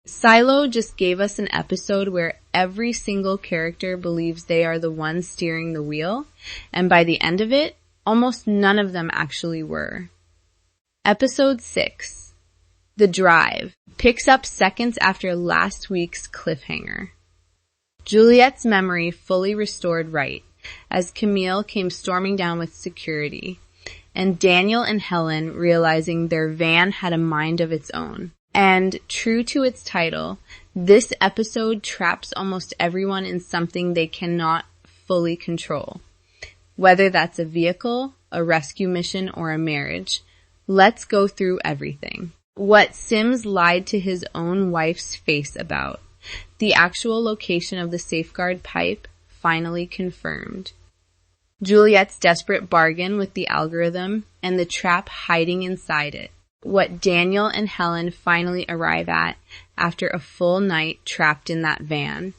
Silo just gave us an episode where every single character believes they are the one steering the wheel, and by the end of it, almost none of them actually were. Episode 6, The Drive, picks up seconds after last week's cliffhanger. Juliet's memory fully restored right as Camille came storming down with security, and Daniel and Helen realizing their van had a mind of its own. And true to its title, this episode traps almost everyone in something they cannot fully control. Whether that's a vehicle, a rescue mission, or a marriage, let's go through everything. What Sims lied to his own wife's face about. The actual location of the safeguard pipe finally confirmed. Juliet's desperate bargain with the algorithm and the trap hiding inside it. What Daniel and Helen finally arrive at after a full night trapped in that van.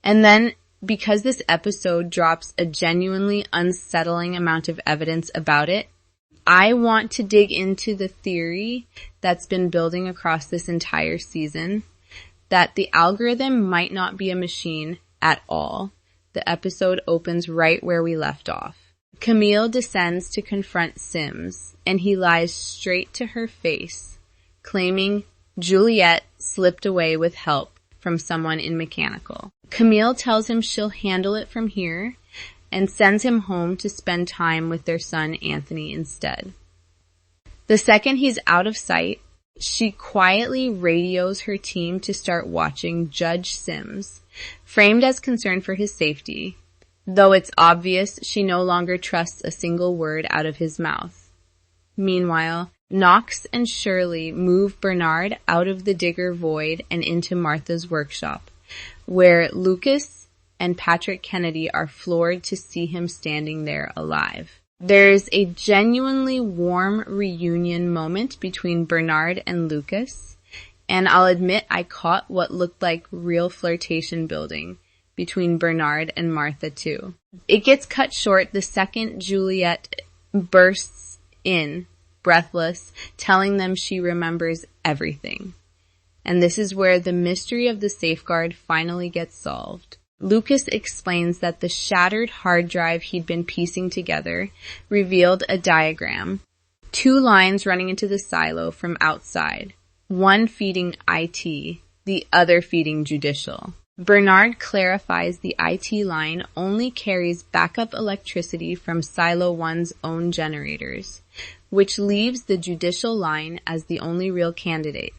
And then, because this episode drops a genuinely unsettling amount of evidence about it, I want to dig into the theory that's been building across this entire season, that the algorithm might not be a machine at all. The episode opens right where we left off. Camille descends to confront Sims, and he lies straight to her face, claiming Juliet slipped away with help from someone in mechanical. Camille tells him she'll handle it from here, and sends him home to spend time with their son Anthony instead. The second he's out of sight, she quietly radios her team to start watching Judge Sims, framed as concern for his safety, though it's obvious she no longer trusts a single word out of his mouth. Meanwhile, Knox and Shirley move Bernard out of the digger void and into Martha's workshop, where Lucas and Patrick Kennedy are floored to see him standing there alive. There's a genuinely warm reunion moment between Bernard and Lucas, and I'll admit I caught what looked like real flirtation building between Bernard and Martha too. It gets cut short the second Juliet bursts in, breathless, telling them she remembers everything. And this is where the mystery of the safeguard finally gets solved. Lucas explains that the shattered hard drive he'd been piecing together revealed a diagram, 2 lines running into the silo from outside, one feeding IT, the other feeding judicial. Bernard clarifies the IT line only carries backup electricity from Silo 1's own generators, which leaves the judicial line as the only real candidate.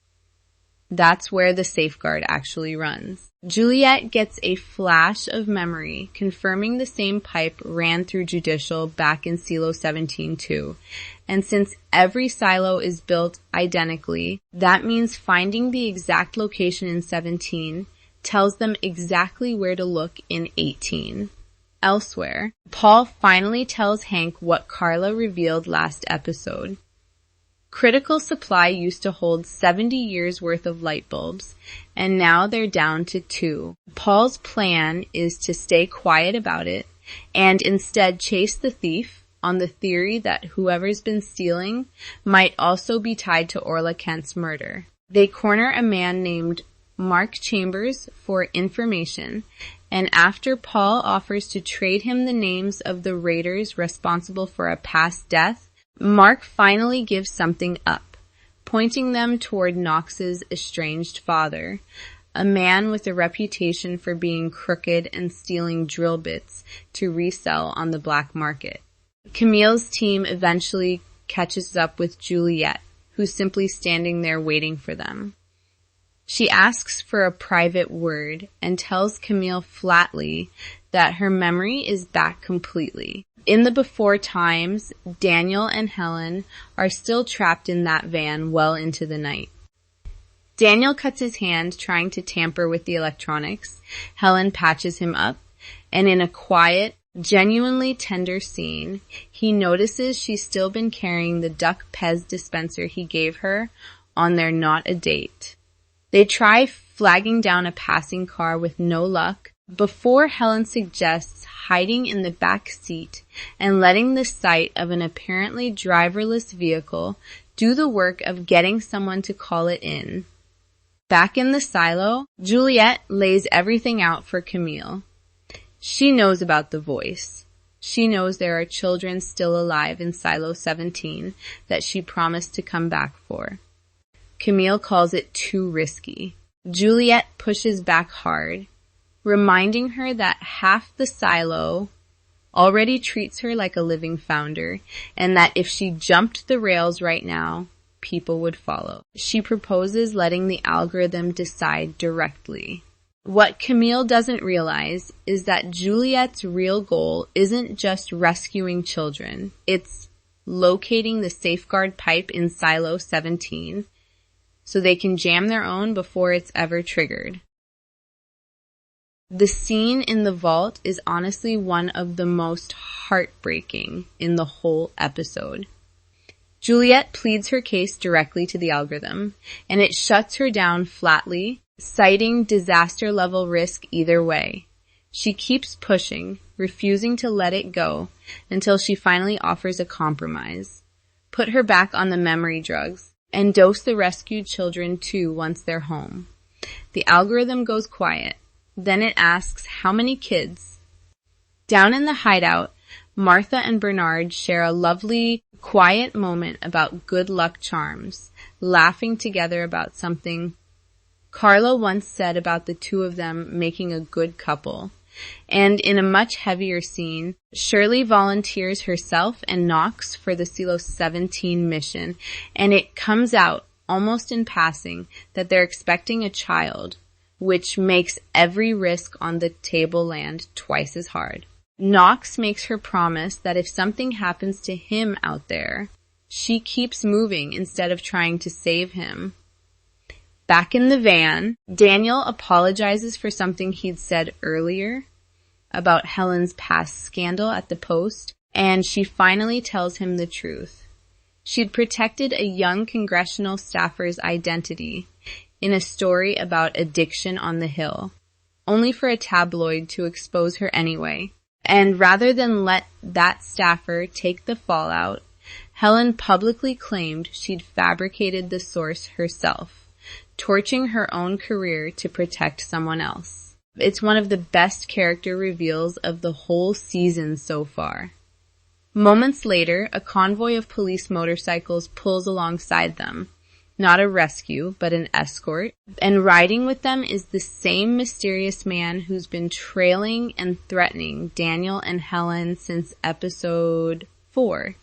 That's where the safeguard actually runs. Juliet gets a flash of memory confirming the same pipe ran through judicial back in Silo 17 too. And since every silo is built identically, that means finding the exact location in 17 tells them exactly where to look in 18. Elsewhere, Paul finally tells Hank what Carla revealed last episode. Critical Supply used to hold 70 years worth of light bulbs, and now they're down to 2. Paul's plan is to stay quiet about it, and instead chase the thief on the theory that whoever's been stealing might also be tied to Orla Kent's murder. They corner a man named Mark Chambers for information, and after Paul offers to trade him the names of the raiders responsible for a past death, Mark finally gives something up, pointing them toward Knox's estranged father, a man with a reputation for being crooked and stealing drill bits to resell on the black market. Camille's team eventually catches up with Juliet, who's simply standing there waiting for them. She asks for a private word and tells Camille flatly that her memory is back completely. In the before times, Daniel and Helen are still trapped in that van well into the night. Daniel cuts his hand trying to tamper with the electronics. Helen patches him up, and in a quiet, genuinely tender scene, he notices she's still been carrying the Duck Pez dispenser he gave her on their not a date. They try flagging down a passing car with no luck before Helen suggests hiding in the back seat and letting the sight of an apparently driverless vehicle do the work of getting someone to call it in. Back in the silo, Juliet lays everything out for Camille. She knows about the voice. She knows there are children still alive in Silo 17 that she promised to come back for. Camille calls it too risky. Juliet pushes back hard, reminding her that half the silo already treats her like a living founder, and that if she jumped the rails right now, people would follow. She proposes letting the algorithm decide directly. What Camille doesn't realize is that Juliet's real goal isn't just rescuing children. It's locating the safeguard pipe in Silo 17 so they can jam their own before it's ever triggered. The scene in the vault is honestly one of the most heartbreaking in the whole episode. Juliet pleads her case directly to the algorithm, and it shuts her down flatly, citing disaster-level risk either way. She keeps pushing, refusing to let it go, until she finally offers a compromise. Put her back on the memory drugs, and dose the rescued children too once they're home. The algorithm goes quiet. Then it asks, how many kids? Down in the hideout, Martha and Bernard share a lovely, quiet moment about good luck charms, laughing together about something Carla once said about the two of them making a good couple. And in a much heavier scene, Shirley volunteers herself and Knox for the Silo 17 mission, and it comes out, almost in passing, that they're expecting a child, which makes every risk on the table land twice as hard. Knox makes her promise that if something happens to him out there, she keeps moving instead of trying to save him. Back in the van, Daniel apologizes for something he'd said earlier about Helen's past scandal at the Post, and she finally tells him the truth. She'd protected a young congressional staffer's identity in a story about addiction on the Hill, only for a tabloid to expose her anyway. And rather than let that staffer take the fallout, Helen publicly claimed she'd fabricated the source herself, torching her own career to protect someone else. It's one of the best character reveals of the whole season so far. Moments later, a convoy of police motorcycles pulls alongside them. Not a rescue, but an escort. And riding with them is the same mysterious man who's been trailing and threatening Daniel and Helen since episode 4.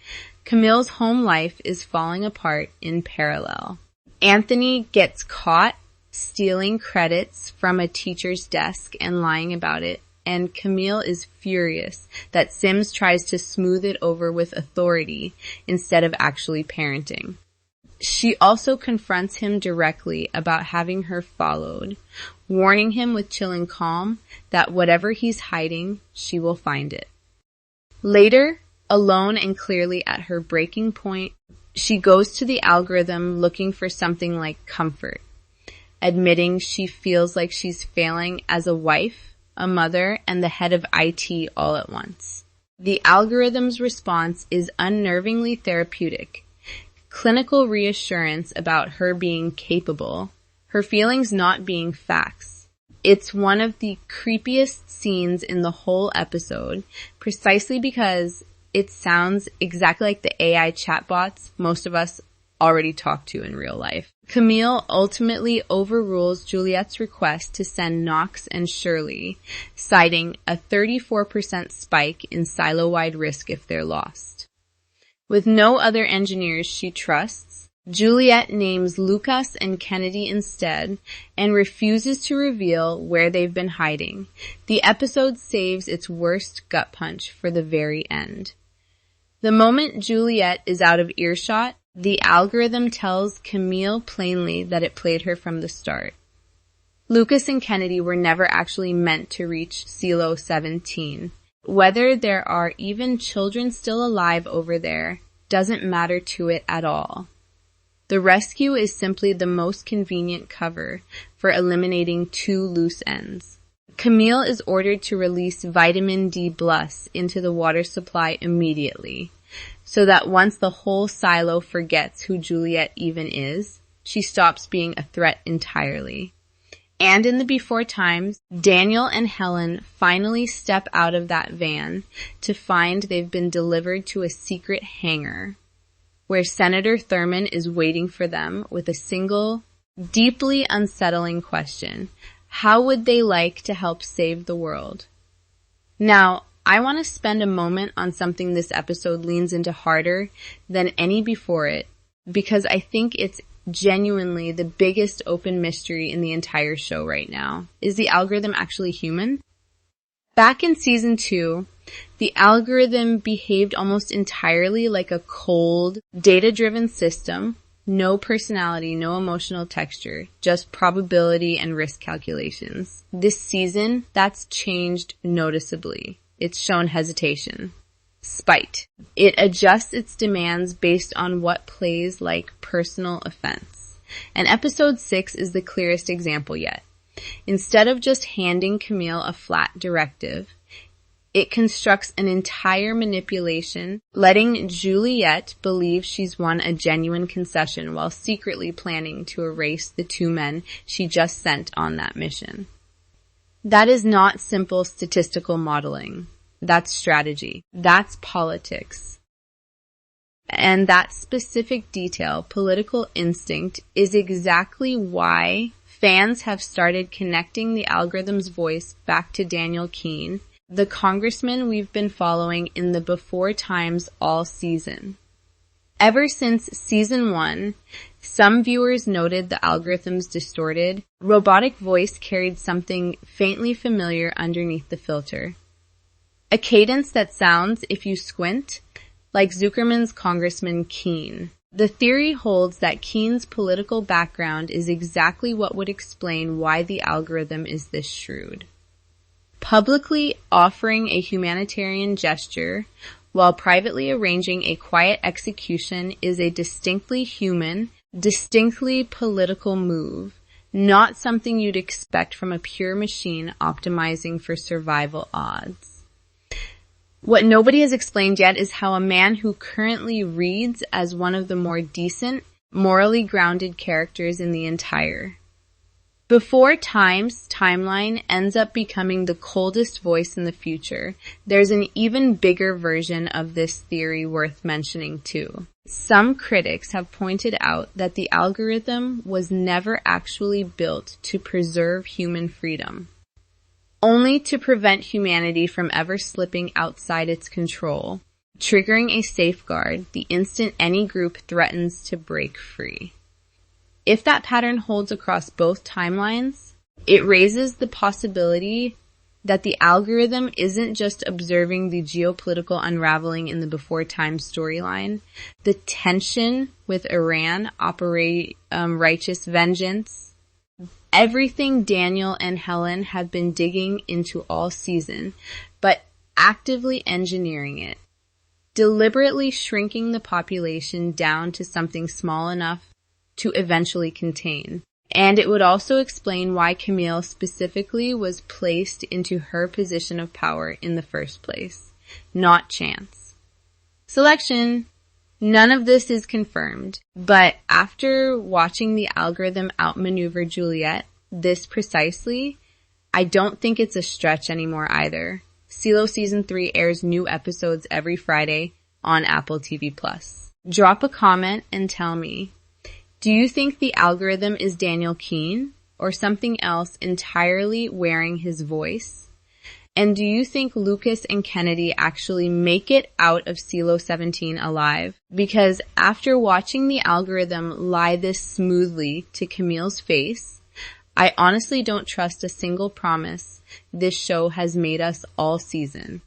Camille's home life is falling apart in parallel. Anthony gets caught stealing credits from a teacher's desk and lying about it, and Camille is furious that Sims tries to smooth it over with authority instead of actually parenting. She also confronts him directly about having her followed, warning him with chilling calm that whatever he's hiding, she will find it. Later, alone and clearly at her breaking point, she goes to the algorithm looking for something like comfort, admitting she feels like she's failing as a wife, a mother, and the head of IT all at once. The algorithm's response is unnervingly therapeutic. Clinical reassurance about her being capable, her feelings not being facts. It's one of the creepiest scenes in the whole episode, precisely because it sounds exactly like the AI chatbots most of us already talk to in real life. Camille ultimately overrules Juliet's request to send Knox and Shirley, citing a 34% spike in silo-wide risk if they're lost. With no other engineers she trusts, Juliet names Lucas and Kennedy instead and refuses to reveal where they've been hiding. The episode saves its worst gut punch for the very end. The moment Juliet is out of earshot, the algorithm tells Camille plainly that it played her from the start. Lucas and Kennedy were never actually meant to reach Silo 17. Whether there are even children still alive over there doesn't matter to it at all. The rescue is simply the most convenient cover for eliminating two loose ends. Camille is ordered to release vitamin D plus into the water supply immediately, so that once the whole silo forgets who Juliet even is, she stops being a threat entirely. And in the before times, Daniel and Helen finally step out of that van to find they've been delivered to a secret hangar, where Senator Thurman is waiting for them with a single, deeply unsettling question. How would they like to help save the world? Now, I want to spend a moment on something this episode leans into harder than any before it, because I think it's genuinely the biggest open mystery in the entire show right now. Is the algorithm actually human? Back in season 2, the algorithm behaved almost entirely like a cold, data-driven system. No personality, no emotional texture, just probability and risk calculations. This season, that's changed noticeably. It's shown hesitation. Spite. It adjusts its demands based on what plays like personal offense. And episode 6 is the clearest example yet. Instead of just handing Camille a flat directive, it constructs an entire manipulation, letting Juliet believe she's won a genuine concession while secretly planning to erase the 2 men she just sent on that mission. That is not simple statistical modeling. That's strategy. That's politics. And that specific detail, political instinct, is exactly why fans have started connecting the algorithm's voice back to Daniel Keene, the congressman we've been following in the before times all season. Ever since season 1, some viewers noted the algorithm's distorted, robotic voice carried something faintly familiar underneath the filter. A cadence that sounds, if you squint, like Zuckerman's Congressman Keene. The theory holds that Keene's political background is exactly what would explain why the algorithm is this shrewd. Publicly offering a humanitarian gesture while privately arranging a quiet execution is a distinctly human, distinctly political move, not something you'd expect from a pure machine optimizing for survival odds. What nobody has explained yet is how a man who currently reads as one of the more decent, morally grounded characters in the entire Before Time's timeline ends up becoming the coldest voice in the future, there's an even bigger version of this theory worth mentioning too. Some critics have pointed out that the algorithm was never actually built to preserve human freedom, only to prevent humanity from ever slipping outside its control, triggering a safeguard the instant any group threatens to break free. If that pattern holds across both timelines, it raises the possibility that the algorithm isn't just observing the geopolitical unraveling in the Before Time storyline, the tension with Iran, Righteous Vengeance, everything Daniel and Helen have been digging into all season, but actively engineering it, deliberately shrinking the population down to something small enough to eventually contain. And it would also explain why Camille specifically was placed into her position of power in the first place. Not chance. Selection. None of this is confirmed, but after watching the algorithm outmaneuver Juliet this precisely, I don't think it's a stretch anymore either. CeeLo Season 3 airs new episodes every Friday on Apple TV+. Drop a comment and tell me, do you think the algorithm is Daniel Keene or something else entirely wearing his voice? And do you think Lucas and Kennedy actually make it out of CeeLo 17 alive? Because after watching the algorithm lie this smoothly to Camille's face, I honestly don't trust a single promise this show has made us all season.